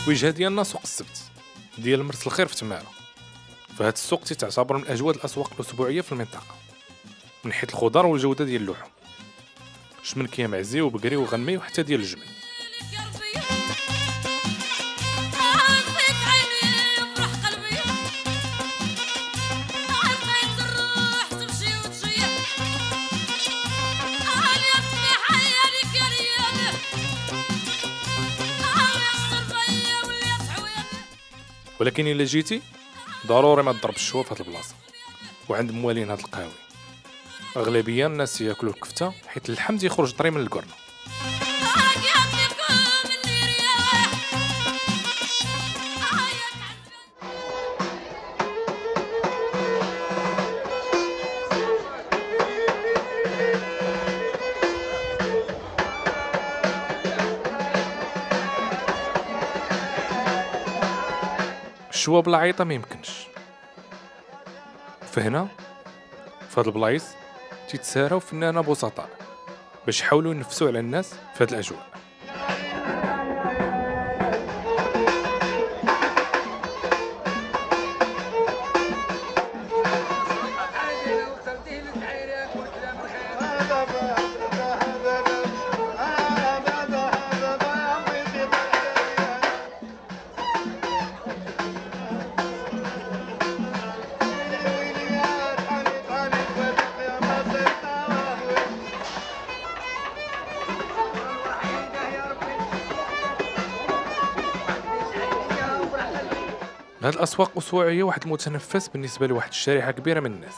وجهه ديالنا سوق السبت ديال مرس الخير في تماره. فهاد السوق تعتبر من اجود الاسواق الاسبوعيه في المنطقه من حيث الخضر والجوده ديال اللحوم، شمن كيمعزي وبقري وغنمي وحتى ديال الجمل. ولكن الا جيتي ضروري ما تضرب الشوا في هاد البلاصه وعند موالين هاد القهاوي. اغلبيه الناس ياكلوا الكفته حيت اللحم تيخرج طري من القرن. الشوا بلا عيطه ما يمكنش. فهنا في هاد البلايص تيتساراو فنانه بسطاء باش يحاولوا ينفسوا على الناس في هاد الاجواء. هاد الاسواق اسبوعيه واحد المتنفس بالنسبه لواحد الشريحه كبيره من الناس،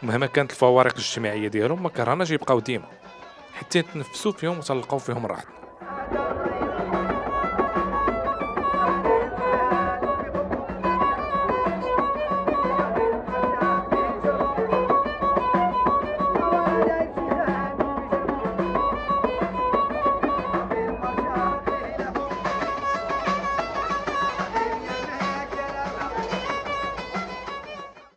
مهما كانت الفوارق الاجتماعيه ديالهم ما كرهناش يبقاو ديما حتى يتنفسوا فيهم وتلقاو فيهم راحتنا.